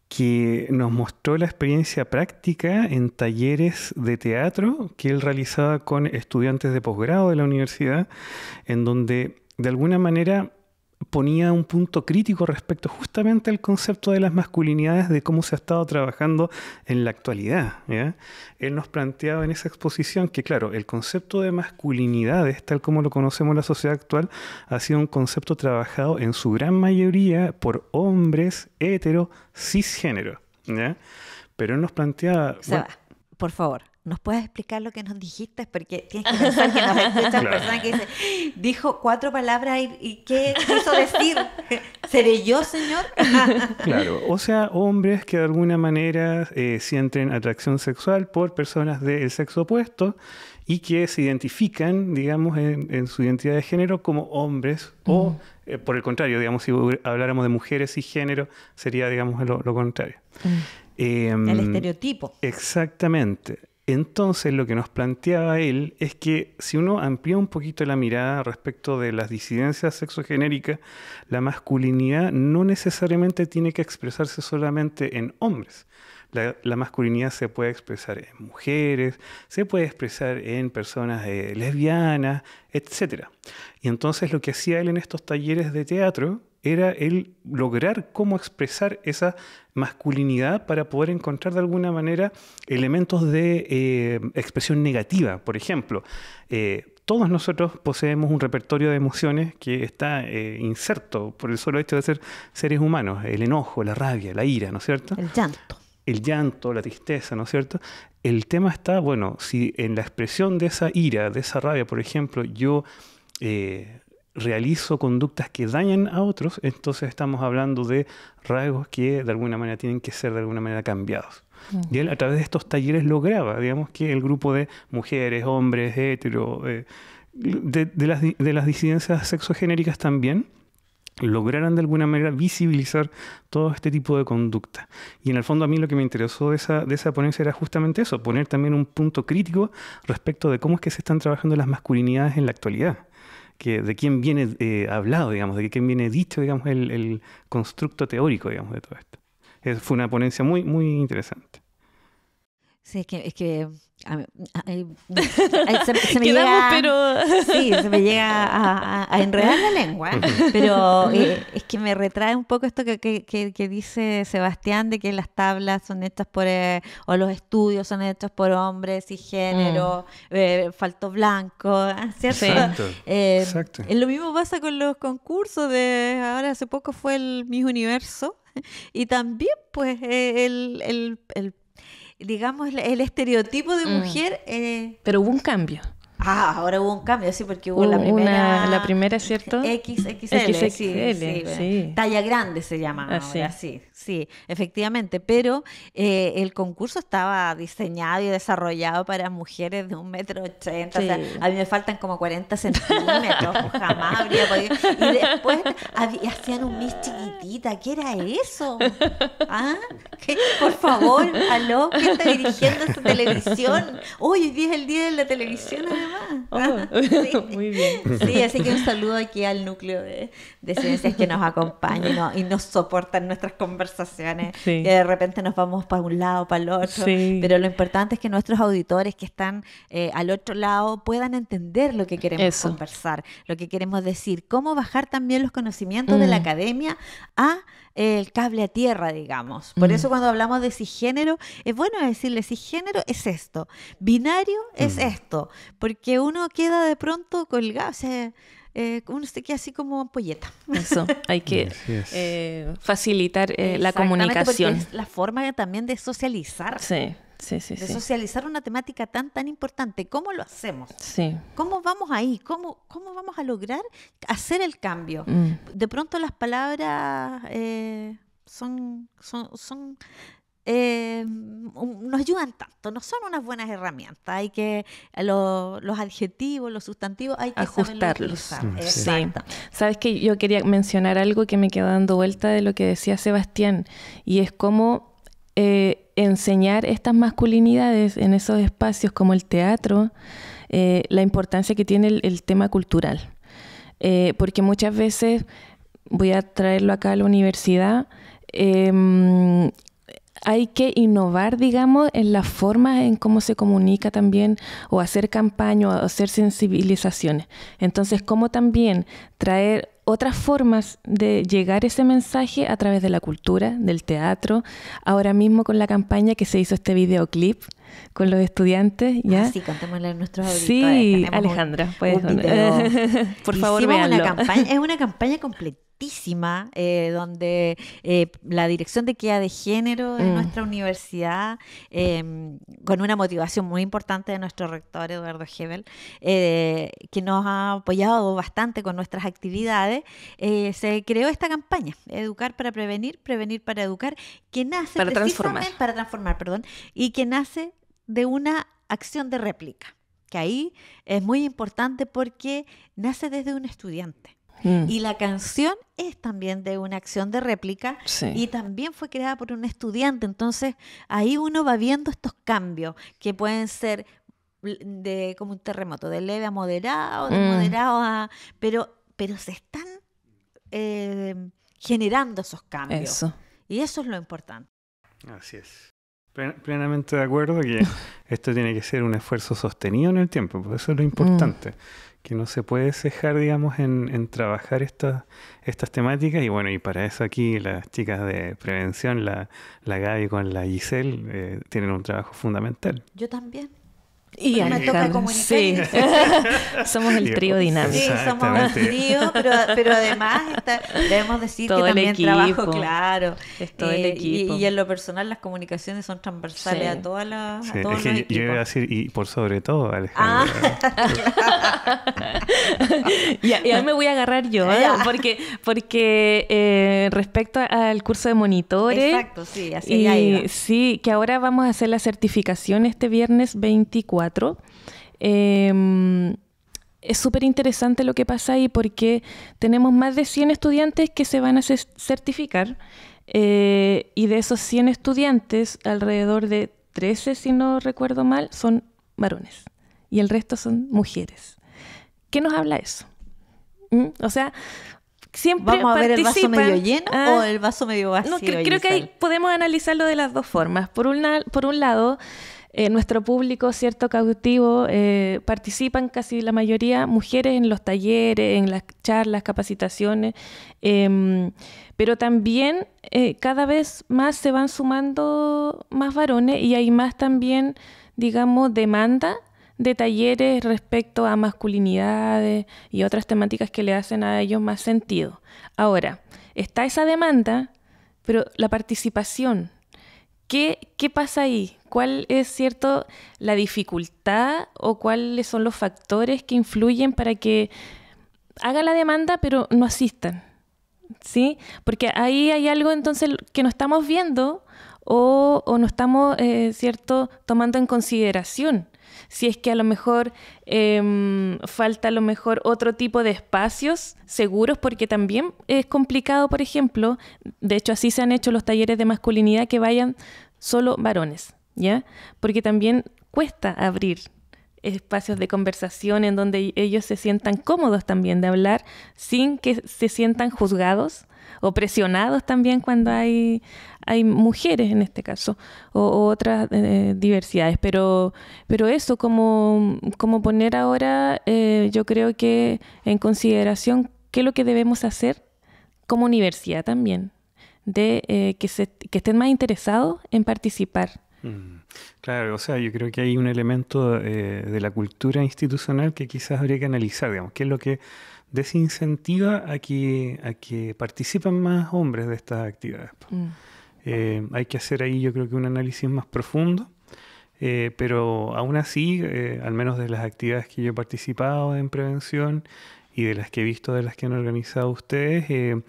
que nos mostró la experiencia práctica en talleres de teatro que él realizaba con estudiantes de posgrado de la universidad, en donde de alguna manera ponía un punto crítico respecto justamente al concepto de las masculinidades, de cómo se ha estado trabajando en la actualidad, ¿ya? Él nos planteaba en esa exposición que, claro, el concepto de masculinidades, tal como lo conocemos en la sociedad actual, ha sido un concepto trabajado en su gran mayoría por hombres hetero cisgénero, ¿ya? Pero él nos planteaba... Seba, por favor, ¿nos puedes explicar lo que nos dijiste? Porque tienes que pensar que nos escuchan personas que dicen, dijo 4 palabras y ¿qué quiso decir? ¿Seré yo, señor? Claro, o sea, hombres que de alguna manera sienten atracción sexual por personas del sexo opuesto y que se identifican, digamos, en su identidad de género como hombres o, por el contrario, digamos, si habláramos de mujeres y género, sería, digamos, lo contrario. El estereotipo. Exactamente. Entonces, lo que nos planteaba él es que si uno amplía un poquito la mirada respecto de las disidencias sexogenéricas, la masculinidad no necesariamente tiene que expresarse solamente en hombres. La masculinidad se puede expresar en mujeres, se puede expresar en personas lesbianas, etc. Y entonces lo que hacía él en estos talleres de teatro era el lograr cómo expresar esa masculinidad para poder encontrar de alguna manera elementos de expresión negativa. Por ejemplo, todos nosotros poseemos un repertorio de emociones que está inserto por el solo hecho de ser seres humanos. El enojo, la rabia, la ira, ¿no es cierto? El llanto, la tristeza, ¿no es cierto? El tema está, bueno, si en la expresión de esa ira, de esa rabia, por ejemplo, yo realizo conductas que dañan a otros, entonces estamos hablando de rasgos que de alguna manera tienen que ser de alguna manera cambiados. Y él a través de estos talleres lograba, digamos, que el grupo de mujeres, hombres, hetero, de las disidencias sexogenéricas también, lograran de alguna manera visibilizar todo este tipo de conducta. Y en el fondo a mí lo que me interesó de esa ponencia era justamente eso, poner también un punto crítico respecto de cómo es que se están trabajando las masculinidades en la actualidad. De quién viene hablado, digamos, de quién viene dicho, digamos, el constructo teórico, digamos, de todo esto. Fue una ponencia muy, muy interesante. Sí, es que se me llega, pero... Sí, se me llega a enredar la lengua, pero es que me retrae un poco esto que dice Sebastián, de que las tablas son hechas por, o los estudios son hechos por hombres y género, faltó blanco, ¿cierto? Exacto, exacto. Lo mismo pasa con los concursos ahora hace poco fue el Miss Universo, y también pues digamos, el estereotipo de mujer... Pero hubo un cambio. Ahora hubo un cambio, sí, porque hubo la primera, ¿cierto? XXL, sí. Talla grande se llama ahora, sí, efectivamente. Pero el concurso estaba diseñado y desarrollado para mujeres de 1,80 m. O sea, a mí me faltan como 40 centímetros, jamás habría podido. Y después hacían un Miss chiquitita. ¿Qué era eso? ¿Qué? Por favor, aló, ¿quién está dirigiendo esta televisión? Hoy día es el día de la televisión, además. Sí. Muy bien. Sí, así que un saludo aquí al núcleo de ciencias que nos acompaña y nos soportan nuestras conversaciones. Sí. Que de repente nos vamos para un lado, para el otro. Sí. Pero lo importante es que nuestros auditores que están al otro lado puedan entender lo que queremos conversar, lo que queremos decir, cómo bajar también los conocimientos de la academia a el cable a tierra, digamos. Por eso cuando hablamos de cisgénero, es bueno decirle cisgénero es esto, binario es esto, porque uno queda de pronto colgado, o sea, uno se queda así como ampolleta. Eso, hay que facilitar la comunicación. Porque es la forma también de socializar. Sí. De socializar una temática tan importante. ¿Cómo lo hacemos? Sí. ¿Cómo vamos ahí? ¿Cómo vamos a lograr hacer el cambio? De pronto las palabras nos ayudan tanto, no son unas buenas herramientas. Hay que los adjetivos, los sustantivos, hay que ajustarlos. Sí. Sabes que yo quería mencionar algo que me quedó dando vuelta de lo que decía Sebastián, y es cómo enseñar estas masculinidades en esos espacios como el teatro, la importancia que tiene el tema cultural. Porque muchas veces, voy a traerlo acá a la universidad, hay que innovar, digamos, en las formas en cómo se comunica también, o hacer campaña, o hacer sensibilizaciones. Entonces, cómo también traer otras formas de llegar ese mensaje a través de la cultura, del teatro. Ahora mismo con la campaña que se hizo este videoclip con los estudiantes, ¿ya? Sí, contémosle a nuestros auditores. Sí, Alejandra, pues, por favor, véanlo. Es una campaña completita. importantísima, donde la Dirección de Equidad de Género de nuestra universidad, con una motivación muy importante de nuestro rector Eduardo Hebel, que nos ha apoyado bastante con nuestras actividades, se creó esta campaña, Educar para Prevenir, Prevenir para Educar, que nace para transformar, y que nace de una acción de réplica, que ahí es muy importante porque nace desde un estudiante. Y la canción es también de una acción de réplica, y también fue creada por un estudiante. Entonces ahí uno va viendo estos cambios que pueden ser como un terremoto, de leve a moderado, de moderado a... Pero se están generando esos cambios. Y eso es lo importante. Así es. Plenamente de acuerdo que esto tiene que ser un esfuerzo sostenido en el tiempo, por eso es lo importante, que no se puede cejar, digamos, en trabajar estas temáticas, y bueno, y para eso aquí las chicas de prevención, la Gaby con la Giselle, tienen un trabajo fundamental. Yo también. Y me toca comunicar. Sí. Somos el trío dinámico. Sí, somos el trío, pero además debemos decir todo que también equipo, trabajo, claro. Es todo el equipo. Y en lo personal las comunicaciones son transversales a todos los equipos. Yo iba a decir, y por sobre todo, Alejandra. Y ahí me voy a agarrar yo, porque respecto al curso de monitores. Exacto, sí, así ya iba. Sí, que ahora vamos a hacer la certificación este viernes 24. Es súper interesante lo que pasa ahí porque tenemos más de 100 estudiantes que se van a certificar, y de esos 100 estudiantes, alrededor de 13, si no recuerdo mal, son varones y el resto son mujeres. ¿Qué nos habla eso? O sea, siempre ¿vamos a ver el vaso medio participan, lleno o el vaso medio vacío? No, creo que ahí podemos analizarlo de las dos formas. Por un lado, nuestro público, cierto, cautivo, participan casi la mayoría mujeres en los talleres, en las charlas, capacitaciones, pero también cada vez más se van sumando más varones y hay más también, digamos, demanda de talleres respecto a masculinidades y otras temáticas que le hacen a ellos más sentido. Ahora, está esa demanda, pero la participación, ¿qué pasa ahí? ¿Cuál es, cierto, la dificultad o cuáles son los factores que influyen para que haga la demanda pero no asistan? ¿Sí? Porque ahí hay algo entonces que no estamos viendo o no estamos, cierto, tomando en consideración. Si es que a lo mejor falta a lo mejor otro tipo de espacios seguros, porque también es complicado, por ejemplo, de hecho así se han hecho los talleres de masculinidad, que vayan solo varones, ¿ya? Porque también cuesta abrir espacios de conversación en donde ellos se sientan cómodos también de hablar sin que se sientan juzgados o presionados también cuando hay mujeres en este caso o otras diversidades, pero eso como poner ahora yo creo que en consideración qué es lo que debemos hacer como universidad también, de que estén más interesados en participar. Claro, o sea, yo creo que hay un elemento de la cultura institucional que quizás habría que analizar, digamos, qué es lo que desincentiva a que participen más hombres de estas actividades. Hay que hacer ahí, yo creo que un análisis más profundo, pero aún así, al menos de las actividades que yo he participado en prevención y de las que he visto de las que han organizado ustedes,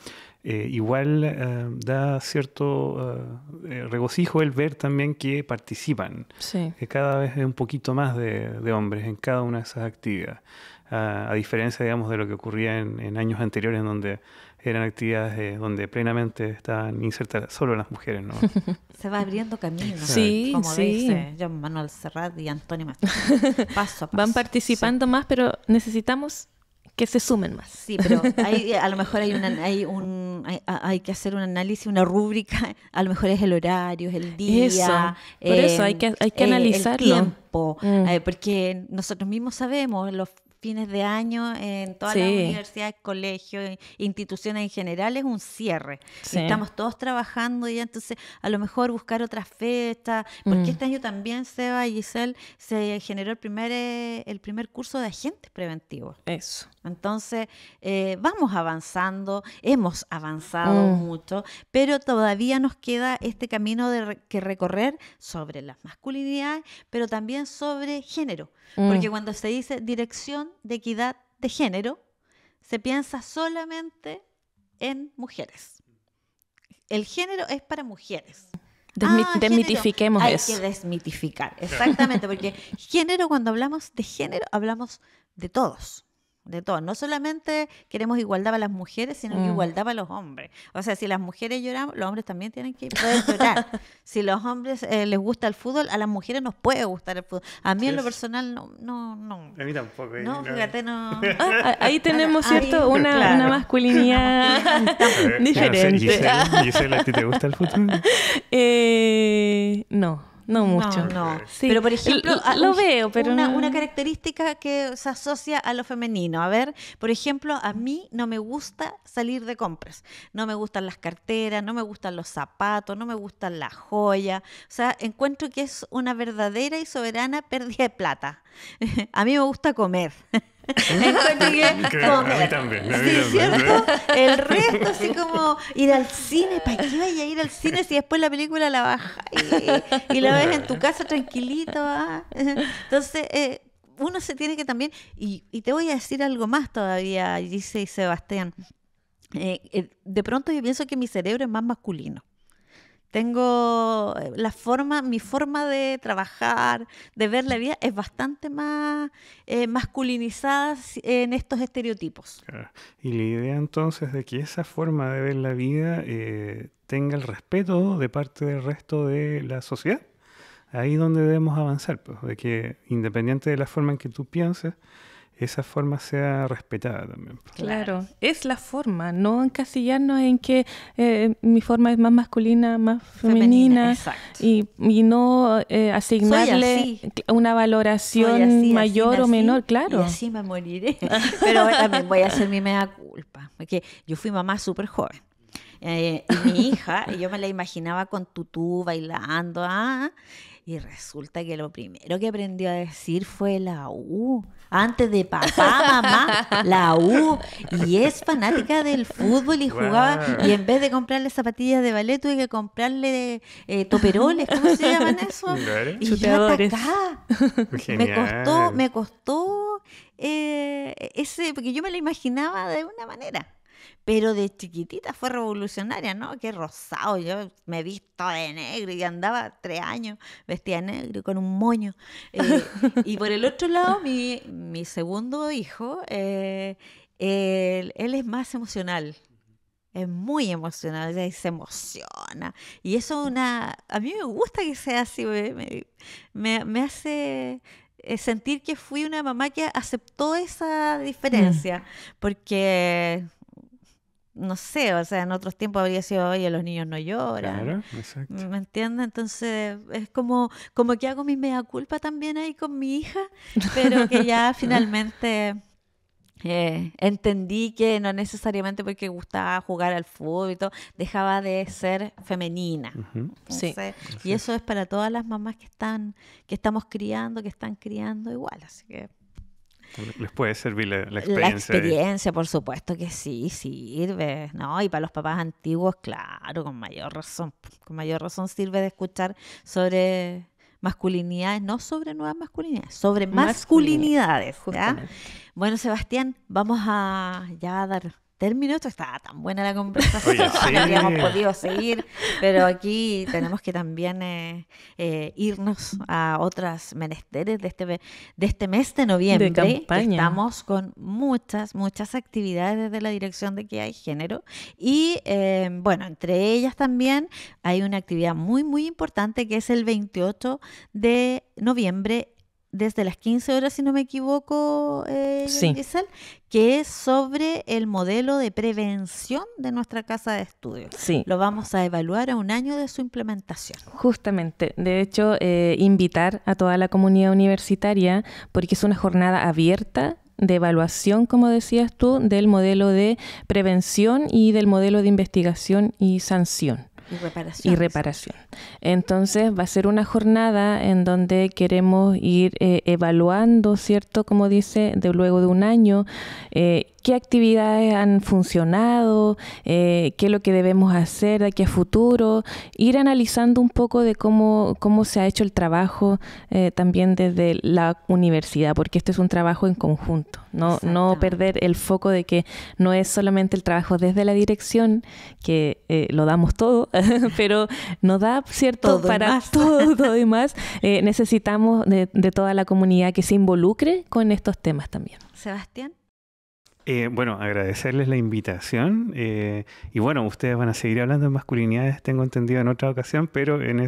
igual da cierto regocijo el ver también que participan, que cada vez hay un poquito más de hombres en cada una de esas actividades, a diferencia, digamos, de lo que ocurría en años anteriores, en donde eran actividades donde plenamente estaban insertadas solo las mujeres, ¿no? Se va abriendo camino, como dice Joan Manuel Serrat y Antonio Machado. Paso a paso. Van participando más, pero necesitamos que se sumen más. Sí, pero a lo mejor hay que hacer un análisis, una rúbrica, a lo mejor es el horario, es el día. Eso, por eso hay que analizarlo. El tiempo, porque nosotros mismos sabemos, los fines de año en todas las universidades, colegios, instituciones en general, es un cierre. Sí. Estamos todos trabajando y entonces a lo mejor buscar otras fechas, porque este año también, Seba y Giselle, se generó el primer curso de agentes preventivos. Eso. Entonces, vamos avanzando, hemos avanzado mucho, pero todavía nos queda este camino que recorrer sobre las masculinidades, pero también sobre género. Porque cuando se dice Dirección de Equidad de Género, se piensa solamente en mujeres. El género es para mujeres. Desmitifiquemos eso. Hay que desmitificar, exactamente, porque género, cuando hablamos de género, hablamos de todos. De todo, no solamente queremos igualdad para las mujeres, sino que igualdad para los hombres. O sea, si las mujeres lloramos, los hombres también tienen que poder llorar. Si los hombres les gusta el fútbol, a las mujeres nos puede gustar el fútbol. A mí en lo personal no. A mí tampoco. No, fíjate, no. Ahí tenemos, ¿cierto? Una masculinidad diferente. Gisela, ¿a ti te gusta el fútbol? No mucho. No. Sí, pero por ejemplo, lo veo, pero una característica que se asocia a lo femenino. A ver, por ejemplo, a mí no me gusta salir de compras. No me gustan las carteras, no me gustan los zapatos, no me gustan las joyas. O sea, encuentro que es una verdadera y soberana pérdida de plata. A mí me gusta comer. Encuentro que A mí también. Sí, ¿cierto? El resto, así como ir al cine. ¿Para qué vaya a ir al cine si después la película la bajas y la ves en tu casa tranquilito? Entonces, uno se tiene que también... Y te voy a decir algo más todavía, Gise y Sebastián. De pronto yo pienso que mi cerebro es más masculino. Tengo mi forma de trabajar, de ver la vida, es bastante más masculinizada en estos estereotipos. Y la idea entonces de que esa forma de ver la vida tenga el respeto de parte del resto de la sociedad. Ahí es donde debemos avanzar, pues, de que independiente de la forma en que tú pienses, esa forma sea respetada también. Claro, es la forma, no encasillarnos en que mi forma es más masculina, más femenina y no asignarle una valoración así, mayor o menor, claro. Y así me moriré. Pero también voy a hacer mi mea culpa, porque yo fui mamá súper joven. Y mi hija, yo me la imaginaba con tutú, bailando, y resulta que lo primero que aprendió a decir fue la U. Antes de papá, mamá, la U. Y es fanática del fútbol y jugaba. Y en vez de comprarle zapatillas de ballet, tuve que comprarle toperoles. ¿Cómo se llaman eso? Y yo atacá. Me costó porque yo me la imaginaba de una manera. Pero de chiquitita fue revolucionaria, ¿no? Qué rosado, yo me he visto de negro y andaba 3 años vestida de negro con un moño. Y por el otro lado, mi segundo hijo, él es más emocional. Es muy emocional, se emociona. Y eso a mí me gusta que sea así, me hace sentir que fui una mamá que aceptó esa diferencia. Porque... no sé, o sea, en otros tiempos habría sido, oye, los niños no lloran. Claro, exacto. ¿Me entiendes? Entonces, es como que hago mi mea culpa también ahí con mi hija, pero que ya finalmente entendí que no necesariamente porque gustaba jugar al fútbol y todo, dejaba de ser femenina. Entonces, y eso es para todas las mamás que están criando, que están criando igual, así que... Les puede servir la experiencia. La experiencia, por supuesto que sí, sirve, ¿no? Y para los papás antiguos, claro, con mayor razón sirve de escuchar sobre masculinidades, no sobre nuevas masculinidades, sobre masculinidades, ¿ya? Bueno, Sebastián, vamos a ya dar término. Esto estaba tan buena la conversación. Oye, sí. No habríamos podido seguir, pero aquí tenemos que también irnos a otras menesteres de este mes de noviembre. De campaña. Estamos con muchas actividades desde la Dirección de Equidad y Género. Y bueno, entre ellas también hay una actividad muy, muy importante que es el 28 de noviembre desde las 15 horas, si no me equivoco, Giselle, que es sobre el modelo de prevención de nuestra casa de estudios. Sí. Lo vamos a evaluar a un año de su implementación. Justamente, de hecho, invitar a toda la comunidad universitaria, porque es una jornada abierta. de evaluación, como decías tú, del modelo de prevención y del modelo de investigación y sanción. Y reparación. Entonces va a ser una jornada en donde queremos ir evaluando, ¿cierto? Como dice, luego de un año, qué actividades han funcionado, qué es lo que debemos hacer de aquí a futuro, ir analizando un poco de cómo se ha hecho el trabajo también desde la universidad, porque este es un trabajo en conjunto, no perder el foco de que no es solamente el trabajo desde la dirección, que lo damos todo, pero no da, ¿cierto? Todo para todo y más. Necesitamos de toda la comunidad que se involucre con estos temas también. Sebastián. Bueno, agradecerles la invitación y bueno, ustedes van a seguir hablando de masculinidades, tengo entendido, en otra ocasión, pero en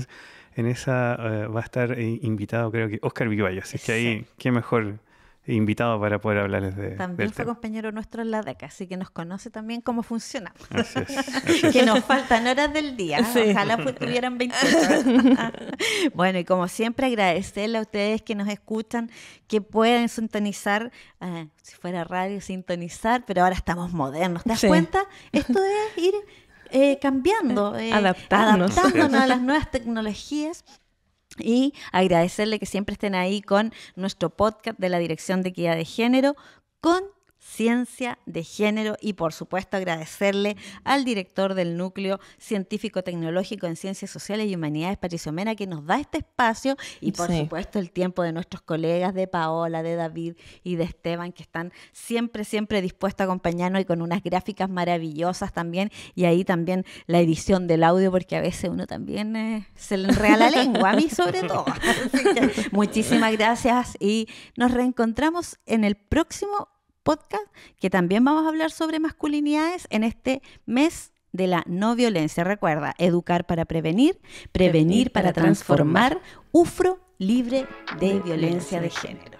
esa va a estar invitado, creo que Óscar Vivallo, así que ahí qué mejor invitado para poder hablarles de también fue tema. compañero nuestro en la DECA, así que nos conoce también cómo funcionamos. Así es. Que nos faltan horas del día, sí. Ojalá tuvieran 28. Bueno, y como siempre agradecerle a ustedes que nos escuchan, que pueden sintonizar, si fuera radio, sintonizar, pero ahora estamos modernos, ¿te das cuenta? Esto es ir cambiando, adaptándonos a las nuevas tecnologías. Y agradecerle que siempre estén ahí con nuestro podcast de la Dirección de Equidad de Género, con Ciencia de Género, y por supuesto agradecerle al director del Núcleo Científico-Tecnológico en Ciencias Sociales y Humanidades, Patricio Mena, que nos da este espacio, y por supuesto el tiempo de nuestros colegas, de Paola, de David y de Esteban, que están siempre dispuestos a acompañarnos, y con unas gráficas maravillosas también, y ahí también la edición del audio, porque a veces uno también se le enreda la lengua, a mí sobre todo. Así que muchísimas gracias y nos reencontramos en el próximo podcast, que también vamos a hablar sobre masculinidades en este mes de la no violencia. Recuerda, educar para prevenir, prevenir para transformar, UFRO libre de violencia de género.